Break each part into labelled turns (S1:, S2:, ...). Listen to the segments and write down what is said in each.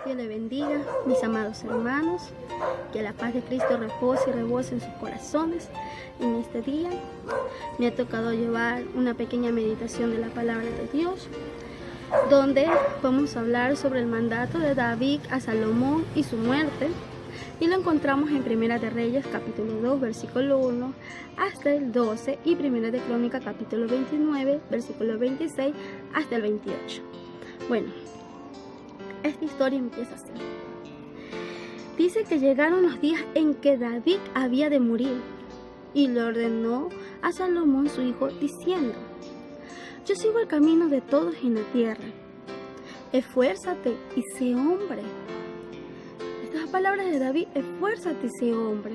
S1: Dios le bendiga, mis amados hermanos, que la paz de Cristo repose y rebose en sus corazones. En este día me ha tocado llevar una pequeña meditación de la palabra de Dios, donde vamos a hablar sobre el mandato de David a Salomón y su muerte, y lo encontramos en Primera de Reyes capítulo 2 versículo 1 hasta el 12 y Primera de Crónica capítulo 29 versículo 26 hasta el 28. Bueno, esta historia empieza así. Dice que llegaron los días en que David había de morir y le ordenó a Salomón su hijo diciendo: yo sigo el camino de todos en la tierra, esfuérzate y sé hombre. Estas palabras de David, esfuérzate y sé hombre.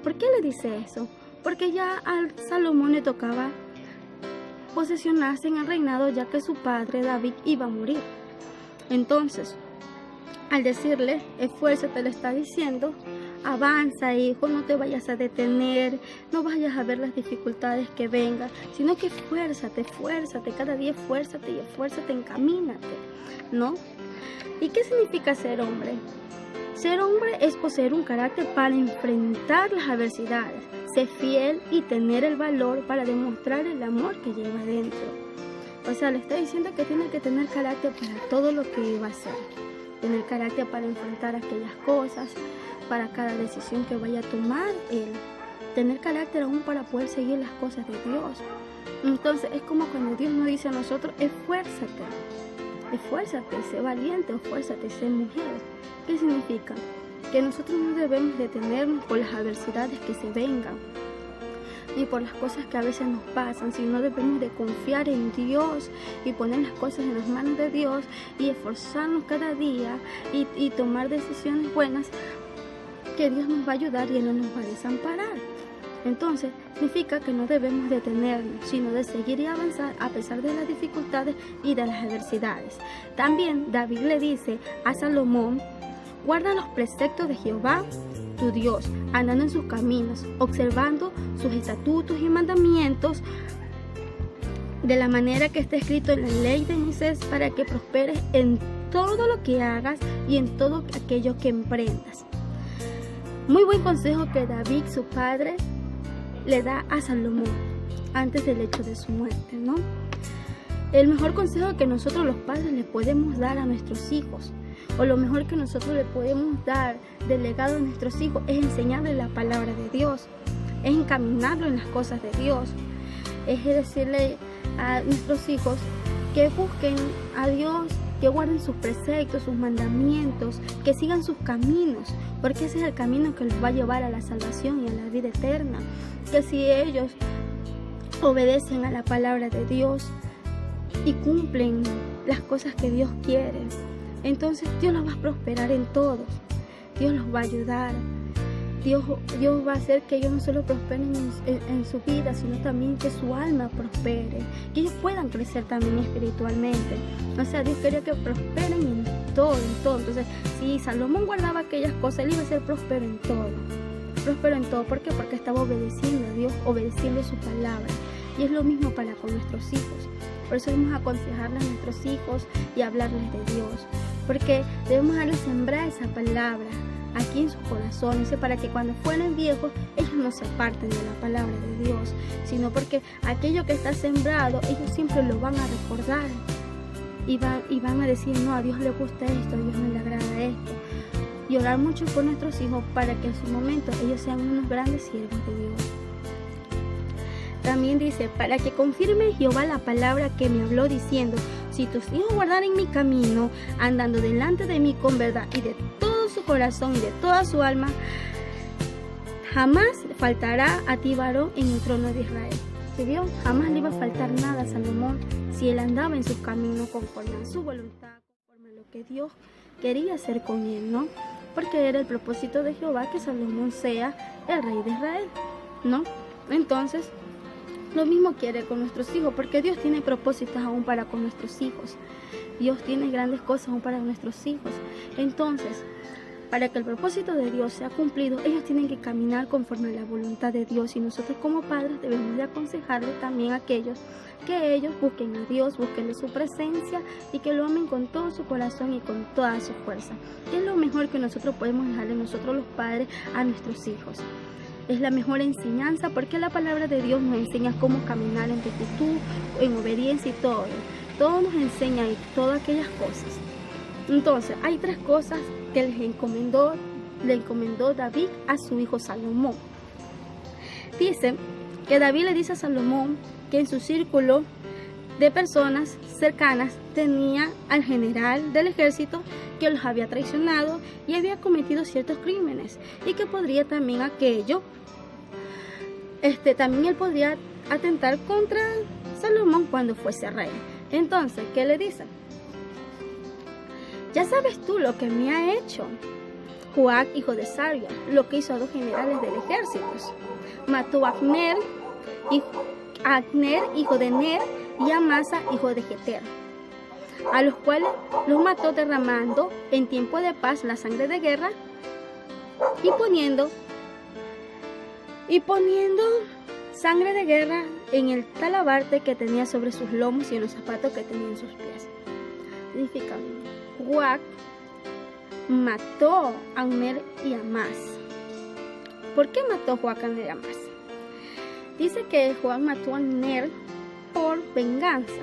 S1: ¿Por qué le dice eso? Porque ya a Salomón le tocaba posesionarse en el reinado, ya que su padre David iba a morir. Entonces, al decirle esfuérzate, le está diciendo: avanza, hijo, no te vayas a detener, no vayas a ver las dificultades que vengan, sino que esfuérzate, cada día esfuérzate y esfuérzate, encamínate, ¿no? ¿Y qué significa ser hombre? Ser hombre es poseer un carácter para enfrentar las adversidades, ser fiel y tener el valor para demostrar el amor que lleva dentro. O sea, le está diciendo que tiene que tener carácter para todo lo que va a hacer, tener carácter para enfrentar aquellas cosas, para cada decisión que vaya a tomar él, tener carácter aún para poder seguir las cosas de Dios. Entonces es como cuando Dios nos dice a nosotros: esfuérzate, sé valiente, esfuérzate, sé mujer. ¿Qué significa? Que nosotros no debemos detenernos por las adversidades que se vengan, ni por las cosas que a veces nos pasan, sino debemos de confiar en Dios y poner las cosas en las manos de Dios y esforzarnos cada día y tomar decisiones buenas, que Dios nos va a ayudar y Él no nos va a desamparar. Entonces, significa que no debemos detenernos, sino de seguir y avanzar a pesar de las dificultades y de las adversidades. También David le dice a Salomón: guarda los preceptos de Jehová, tu Dios, andando en sus caminos, observando sus estatutos y mandamientos, de la manera que está escrito en la ley de Moisés, para que prosperes en todo lo que hagas y en todo aquello que emprendas. Muy buen consejo que David, su padre, le da a Salomón antes del hecho de su muerte, ¿no? El mejor consejo que nosotros los padres le podemos dar a nuestros hijos, o lo mejor que nosotros le podemos dar de legado a nuestros hijos, es enseñarles la palabra de Dios, es encaminarlo en las cosas de Dios, es decirle a nuestros hijos que busquen a Dios, que guarden sus preceptos, sus mandamientos, que sigan sus caminos, porque ese es el camino que los va a llevar a la salvación y a la vida eterna. Que si ellos obedecen a la palabra de Dios y cumplen las cosas que Dios quiere, entonces Dios los va a prosperar en todos, Dios los va a ayudar, Dios va a hacer que ellos no solo prosperen en su vida, sino también que su alma prospere, que ellos puedan crecer también espiritualmente. O sea, Dios quería que prosperen en todo. Entonces, si Salomón guardaba aquellas cosas, él iba a ser próspero en todo. ¿Por qué? Porque estaba obedeciendo a Dios, obedeciendo su palabra. Y es lo mismo para con nuestros hijos. Por eso debemos aconsejarles a nuestros hijos y hablarles de Dios, porque debemos darles sembrar esa palabra aquí en sus corazones, para que cuando fueren viejos ellos no se aparten de la palabra de Dios, sino porque aquello que está sembrado ellos siempre lo van a recordar y van a decir: no, a Dios le gusta esto, a Dios no le agrada esto. Y orar mucho por nuestros hijos para que en su momento ellos sean unos grandes siervos de Dios. También dice: para que confirme Jehová la palabra que me habló diciendo: si tus hijos guardaren mi camino, andando delante de mí con verdad y de todo su corazón y de toda su alma, jamás faltará a ti varón en el trono de Israel. ¿Se vio? Jamás le iba a faltar nada a Salomón si él andaba en sus caminos conforme a su voluntad, conforme a lo que Dios quería hacer con él, ¿no? Porque era el propósito de Jehová que Salomón sea el rey de Israel, ¿no? Entonces, lo mismo quiere con nuestros hijos, porque Dios tiene propósitos aún para con nuestros hijos. Dios tiene grandes cosas aún para nuestros hijos. Entonces, Para que el propósito de Dios sea cumplido, ellos tienen que caminar conforme a la voluntad de Dios, y nosotros como padres debemos de aconsejarle también a aquellos que ellos busquen a Dios, busquen de su presencia y que lo amen con todo su corazón y con toda su fuerza. Es lo mejor que nosotros podemos dejarle nosotros los padres a nuestros hijos. Es la mejor enseñanza, porque la palabra de Dios nos enseña cómo caminar en rectitud, en obediencia y todo. Todo nos enseña y todas aquellas cosas. Entonces, hay 3 cosas que le encomendó David a su hijo Salomón. Dice que David le dice a Salomón que en su círculo de personas cercanas tenía al general del ejército que los había traicionado y había cometido ciertos crímenes, y que podría también también él podría atentar contra Salomón cuando fuese rey. Entonces, ¿qué le dice? Ya sabes tú lo que me ha hecho Joab, hijo de Sarvia, lo que hizo a 2 generales del ejército. Mató a Abner, hijo de Ner, y a Amasa, hijo de Jeter, a los cuales los mató derramando en tiempo de paz la sangre de guerra y poniendo sangre de guerra en el talabarte que tenía sobre sus lomos y en los zapatos que tenía en sus pies. Significa, Joab mató a Ner y a Amasa. ¿Por qué mató Joab a Ner y a Amasa? Dice que Joab mató a Ner por venganza,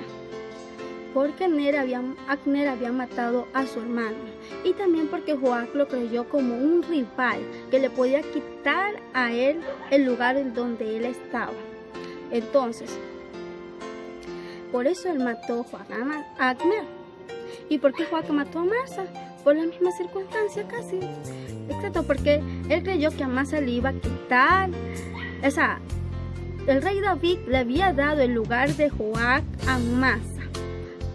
S1: porque Abner había matado a su hermano, y también porque Joab lo creyó como un rival que le podía quitar a él el lugar en donde él estaba. Entonces, por eso él mató a Abner. ¿Y por qué Joab mató a Amasa? Por la misma circunstancia casi. Exacto, porque él creyó que Amasa le iba a quitar. El rey David le había dado el lugar de Joab a Amasa,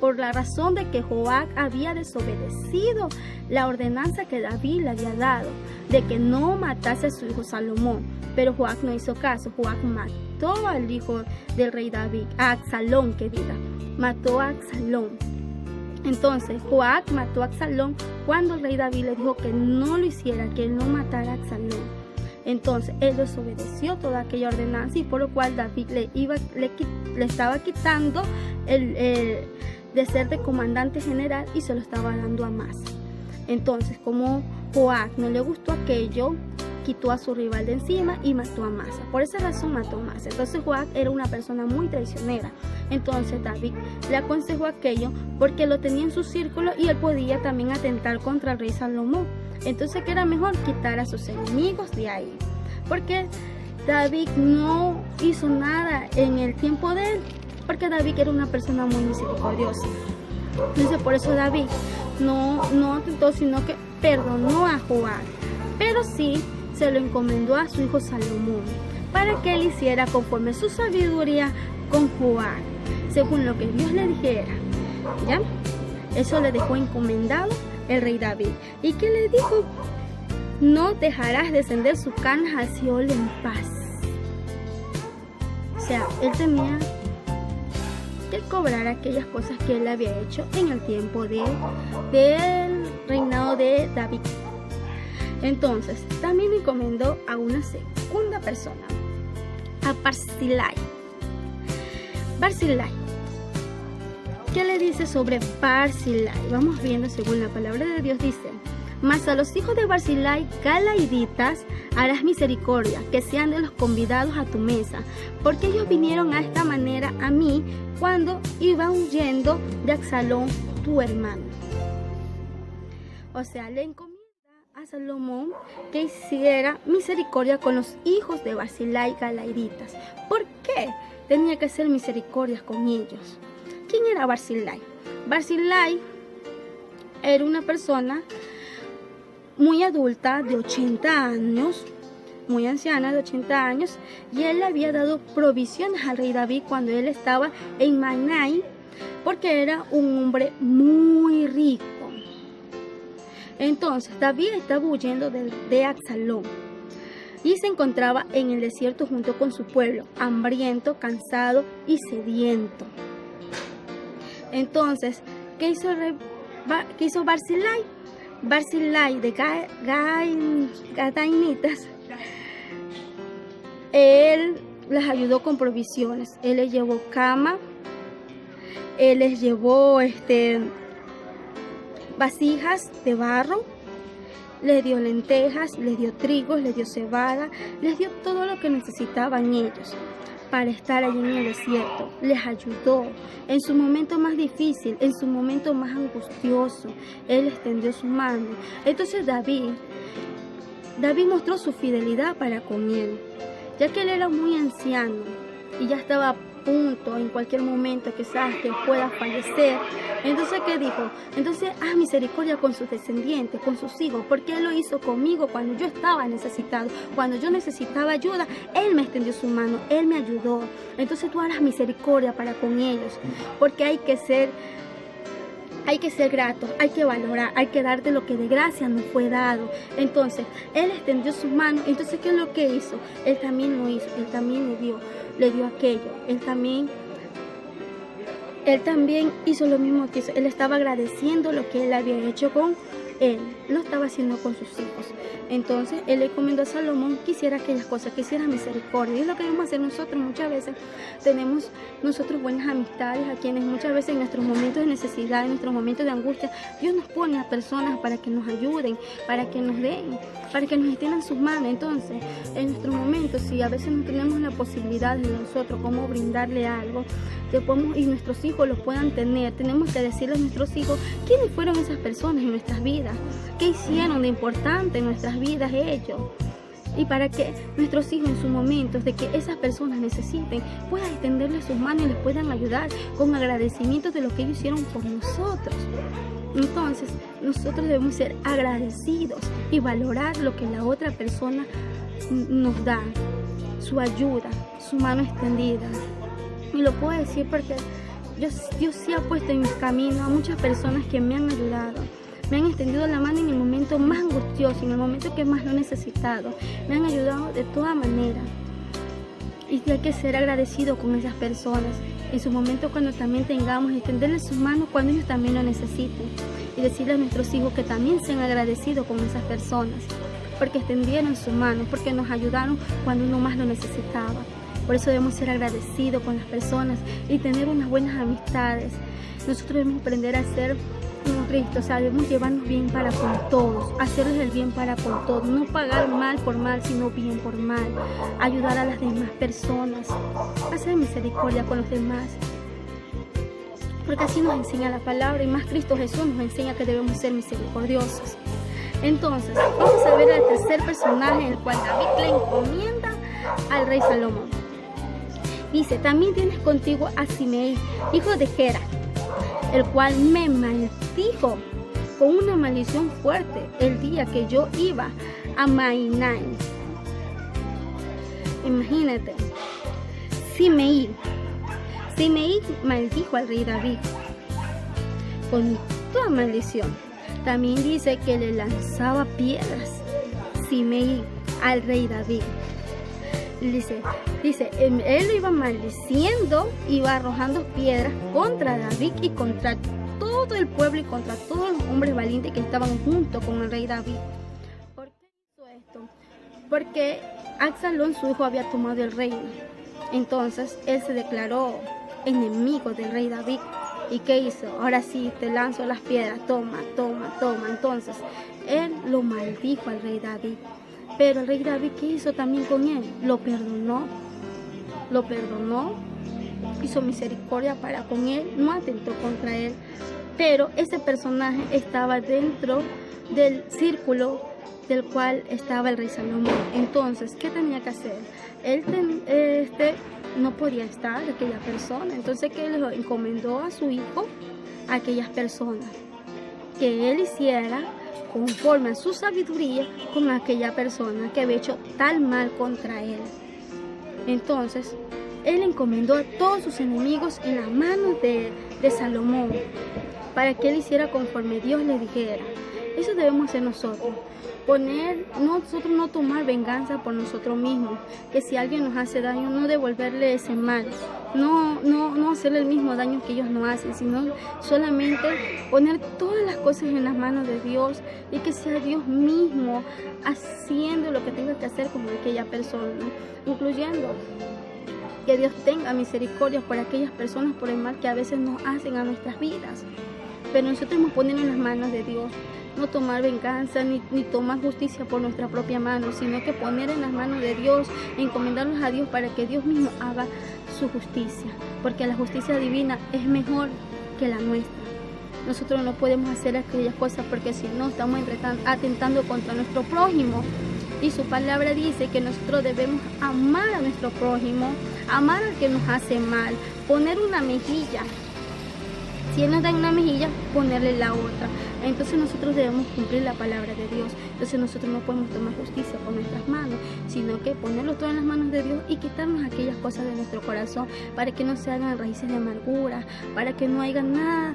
S1: por la razón de que Joab había desobedecido la ordenanza que David le había dado, de que no matase a su hijo Salomón. Pero Joab no hizo caso. Joab mató al hijo del rey David, a Absalón, mató a Absalón. Entonces Joab mató a Absalón cuando el rey David le dijo que no lo hiciera, que él no matara a Absalón. Entonces él desobedeció toda aquella ordenanza, y por lo cual David le estaba quitando de ser de comandante general y se lo estaba dando a Amasa. Entonces, como Joab no le gustó aquello, quitó a su rival de encima y mató a Amasa. Por esa razón mató a Amasa. Entonces Joab era una persona muy traicionera. Entonces David le aconsejó aquello porque lo tenía en su círculo y él podía también atentar contra el rey Salomón. Entonces, que era mejor quitar a sus enemigos de ahí, porque David no hizo nada en el tiempo de él, porque David era una persona muy misericordiosa. Entonces, por eso David no atentó, sino que perdonó a Joab, pero sí se lo encomendó a su hijo Salomón, para que él hiciera conforme su sabiduría con Joab, según lo que Dios le dijera. ¿Ya? Eso le dejó encomendado el rey David. ¿Y qué le dijo? No dejarás descender sus canas al Seol en paz. O sea, él tenía que cobrar aquellas cosas que él había hecho en el tiempo del reinado de David. Entonces, también encomendó a una segunda persona, a Barzillai. ¿Qué le dice sobre Barzillai? Vamos viendo según la palabra de Dios. Dice: mas a los hijos de Barzillai, galaiditas, harás misericordia, que sean de los convidados a tu mesa, porque ellos vinieron a esta manera a mí cuando iba huyendo de Absalón, tu hermano. O sea, le encomienda a Salomón que hiciera misericordia con los hijos de Barzillai, galaiditas. ¿Por qué tenía que hacer misericordia con ellos? ¿Quién era Barzillai? Barzillai era una persona muy adulta, de 80 años, muy anciana, de 80 años, y él le había dado provisiones al rey David cuando él estaba en Manai, porque era un hombre muy rico. Entonces David estaba huyendo de Absalón y se encontraba en el desierto junto con su pueblo, hambriento, cansado y sediento. Entonces, ¿qué hizo Barzillai? Barzillai de Gadainitas, él les ayudó con provisiones. Él les llevó cama, él les llevó vasijas de barro, les dio lentejas, les dio trigo, les dio cebada, les dio todo lo que necesitaban ellos para estar allí en el desierto. Les ayudó en su momento más difícil, en su momento más angustioso. Él extendió su mano. Entonces David mostró su fidelidad para con él, ya que él era muy anciano y ya estaba a punto en cualquier momento quizás que pueda fallecer. Entonces, ¿qué dijo? Entonces, haz misericordia con sus descendientes, con sus hijos, porque Él lo hizo conmigo cuando yo estaba necesitado, cuando yo necesitaba ayuda. Él me extendió su mano, Él me ayudó. Entonces tú harás misericordia para con ellos, porque hay que ser gratos, hay que valorar, hay que darte lo que de gracia nos fue dado. Entonces, Él extendió su mano. Entonces, ¿qué es lo que hizo? Él también lo hizo, Él también le dio aquello. Él también hizo lo mismo que hizo. Él estaba agradeciendo lo que Él había hecho con él, lo estaba haciendo con sus hijos. Entonces Él le encomendó a Salomón que hiciera aquellas cosas, que hiciera misericordia. Y es lo que debemos hacer nosotros. Muchas veces tenemos nosotros buenas amistades a quienes muchas veces en nuestros momentos de necesidad, en nuestros momentos de angustia, Dios nos pone a personas para que nos ayuden, para que nos den, para que nos extiendan sus manos. Entonces, en nuestros momentos, si a veces no tenemos la posibilidad de nosotros cómo brindarle algo, y nuestros hijos lo puedan tener, tenemos que decirle a nuestros hijos quiénes fueron esas personas en nuestras vidas, qué hicieron de importante en nuestras vidas ellos, y para que nuestros hijos en sus momentos de que esas personas necesiten puedan extenderles sus manos y les puedan ayudar con agradecimientos de lo que ellos hicieron por nosotros. Entonces nosotros debemos ser agradecidos y valorar lo que la otra persona nos da, su ayuda, su mano extendida. Y lo puedo decir porque Dios sí ha puesto en mi camino a muchas personas que me han ayudado, me han extendido la mano en el momento más angustioso, en el momento que más lo he necesitado. Me han ayudado de toda manera. Y hay que ser agradecido con esas personas. En sus momentos cuando también tengamos, extenderles sus manos cuando ellos también lo necesiten. Y decirle a nuestros hijos que también sean agradecidos con esas personas, porque extendieron sus manos, porque nos ayudaron cuando uno más lo necesitaba. Por eso debemos ser agradecidos con las personas y tener unas buenas amistades. Nosotros debemos aprender a ser como Cristo, o sea, debemos llevarnos bien para con todos, hacerles el bien para con todos, no pagar mal por mal, sino bien por mal, ayudar a las demás personas, hacer misericordia con los demás, porque así nos enseña la palabra, y más Cristo Jesús nos enseña que debemos ser misericordiosos. Entonces, vamos a ver el tercer personaje en el cual David le encomienda al rey Salomón. Dice, también tienes contigo a Simei, hijo de Gera, el cual me maldijo con una maldición fuerte el día que yo iba a Mahanaim. Imagínate, Simei maldijo al rey David con toda maldición. También dice que le lanzaba piedras Simei al rey David. Dice, él lo iba maldiciendo, iba arrojando piedras contra David y contra todo el pueblo y contra todos los hombres valientes que estaban junto con el rey David. ¿Por qué hizo esto? Porque Absalón, su hijo, había tomado el reino. Entonces él se declaró enemigo del rey David. ¿Y qué hizo? Ahora sí, te lanzo las piedras, toma. Entonces él lo maldijo al rey David. Pero el rey David, ¿qué hizo también con él? Lo perdonó, hizo misericordia para con él, no atentó contra él. Pero ese personaje estaba dentro del círculo del cual estaba el rey Salomón. Entonces, ¿qué tenía que hacer? Él no podía estar aquella persona. Entonces, ¿qué le encomendó a su hijo? A aquellas personas, que él hiciera conforme a su sabiduría con aquella persona que había hecho tal mal contra él. Entonces, él encomendó a todos sus enemigos en las manos de Salomón, para que él hiciera conforme Dios le dijera. Eso debemos hacer nosotros. Nosotros no tomar venganza por nosotros mismos, que si alguien nos hace daño, no devolverle ese mal, no hacerle el mismo daño que ellos nos hacen, sino solamente poner todas las cosas en las manos de Dios y que sea Dios mismo haciendo lo que tenga que hacer con aquella persona, incluyendo que Dios tenga misericordia por aquellas personas por el mal que a veces nos hacen a nuestras vidas. Pero nosotros nos ponemos en las manos de Dios. No tomar venganza ni tomar justicia por nuestra propia mano, sino que poner en las manos de Dios, encomendarlos a Dios para que Dios mismo haga su justicia, porque la justicia divina es mejor que la nuestra. Nosotros no podemos hacer aquellas cosas porque si no estamos atentando contra nuestro prójimo, y su palabra dice que nosotros debemos amar a nuestro prójimo, amar al que nos hace mal, poner una mejilla. Si Él nos da una mejilla, ponerle la otra. Entonces nosotros debemos cumplir la palabra de Dios. Entonces nosotros no podemos tomar justicia por nuestras manos, sino que ponerlo todo en las manos de Dios y quitarnos aquellas cosas de nuestro corazón para que no se hagan raíces de amargura, para que no haya nada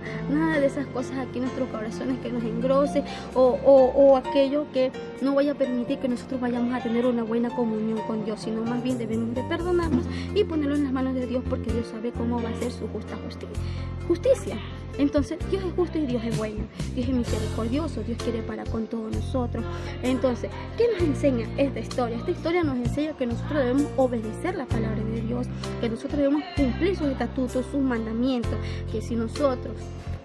S1: de esas cosas aquí en nuestros corazones que nos engrose o aquello que no vaya a permitir que nosotros vayamos a tener una buena comunión con Dios, sino más bien debemos de perdonarnos y ponerlo en las manos de Dios, porque Dios sabe cómo va a ser su justa justicia. Entonces Dios es justo y Dios es bueno, Dios es misericordioso, Dios quiere para con todos nosotros. Entonces, ¿qué nos enseña esta historia? Esta historia nos enseña que nosotros debemos obedecer la palabra de Dios, que nosotros debemos cumplir sus estatutos, sus mandamientos, que si nosotros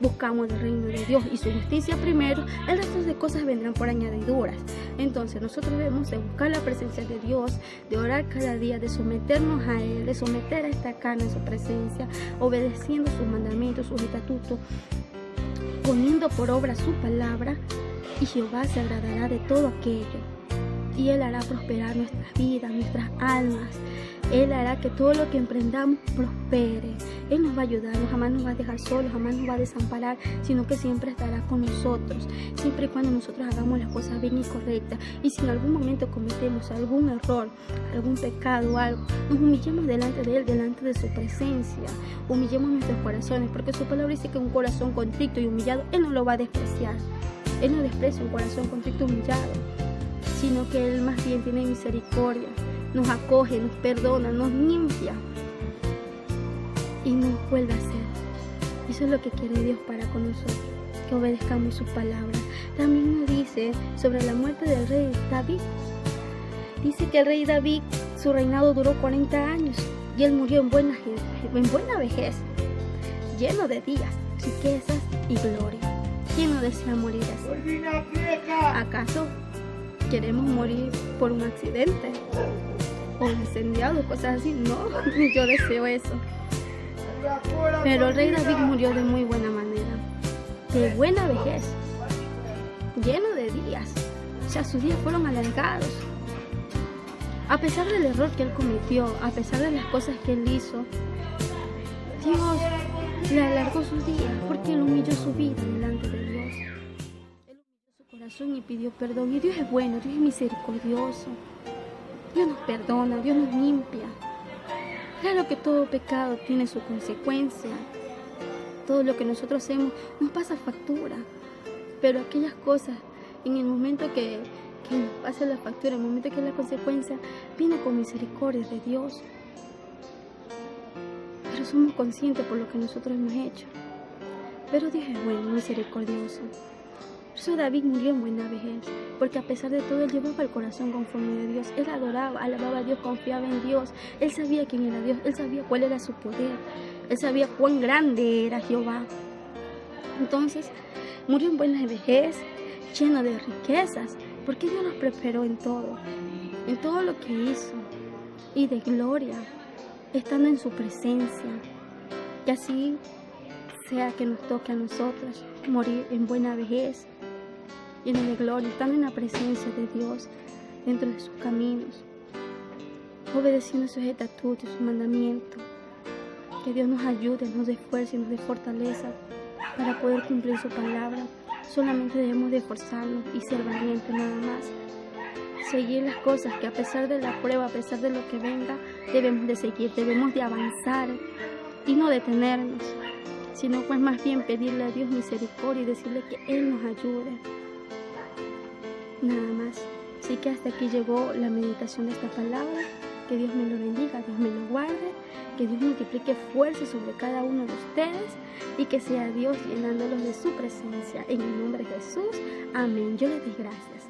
S1: buscamos el reino de Dios y su justicia primero, el resto de cosas vendrán por añadiduras. Entonces nosotros debemos de buscar la presencia de Dios, de orar cada día, de someternos a Él, de someter a esta carne en su presencia, obedeciendo sus mandamientos, sus estatutos, poniendo por obra su palabra, y Jehová se agradará de todo aquello. Y Él hará prosperar nuestras vidas, nuestras almas. Él hará que todo lo que emprendamos prospere. Él nos va a ayudar, jamás nos va a dejar solos, jamás nos va a desamparar, sino que siempre estará con nosotros, siempre y cuando nosotros hagamos las cosas bien y correctas. Y si en algún momento cometemos algún error, algún pecado o algo, nos humillemos delante de Él, delante de su presencia. Humillemos nuestros corazones, porque su palabra dice que un corazón contrito y humillado, Él no lo va a despreciar. Él no desprecia un corazón contrito y humillado, sino que Él más bien tiene misericordia, nos acoge, nos perdona, nos limpia y nos vuelve a hacer. Eso es lo que quiere Dios para con nosotros, que obedezcamos su palabra. También nos dice sobre la muerte del rey David. Dice que el rey David, su reinado duró 40 años y él murió en buena vejez, lleno de días, riquezas y gloria. ¿Quién no desea morir así? ¿Acaso queremos morir por un accidente o incendiado, cosas así? No, yo deseo eso. Pero el rey David murió de muy buena manera, de buena vejez, lleno de días. O sea, sus días fueron alargados. A pesar del error que él cometió, a pesar de las cosas que él hizo, Dios le alargó sus días porque él humilló su vida delante de Dios. Él humilló su corazón y pidió perdón. Y Dios es bueno, Dios es misericordioso. Dios nos perdona, Dios nos limpia. Claro que todo pecado tiene su consecuencia. Todo lo que nosotros hacemos nos pasa factura. Pero aquellas cosas, en el momento que nos pasa la factura, en el momento que es la consecuencia, viene con misericordia de Dios. Pero somos conscientes por lo que nosotros hemos hecho. Pero Dios es bueno, misericordioso. Por eso David murió en buena vejez, porque a pesar de todo, él llevaba el corazón conforme de Dios. Él adoraba, alababa a Dios, confiaba en Dios. Él sabía quién era Dios, él sabía cuál era su poder, él sabía cuán grande era Jehová. Entonces, murió en buena vejez, lleno de riquezas, porque Dios nos prosperó en todo lo que hizo, y de gloria, estando en su presencia. Y así sea que nos toque a nosotros morir en buena vejez, lleno de gloria, estando en la presencia de Dios, dentro de sus caminos, obedeciendo sus estatutos, sus mandamientos. Que Dios nos ayude, nos dé fuerza y nos dé fortaleza para poder cumplir su palabra. Solamente debemos de esforzarnos y ser valientes nada más. Seguir las cosas que a pesar de la prueba, a pesar de lo que venga, debemos de seguir, debemos de avanzar y no detenernos, sino pues más bien pedirle a Dios misericordia y decirle que Él nos ayude. nada más. Así que hasta aquí llegó la meditación de esta palabra. Que Dios me lo bendiga, Dios me lo guarde, que Dios multiplique fuerza sobre cada uno de ustedes y que sea Dios llenándolos de su presencia. En el nombre de Jesús, amén. Yo les doy gracias.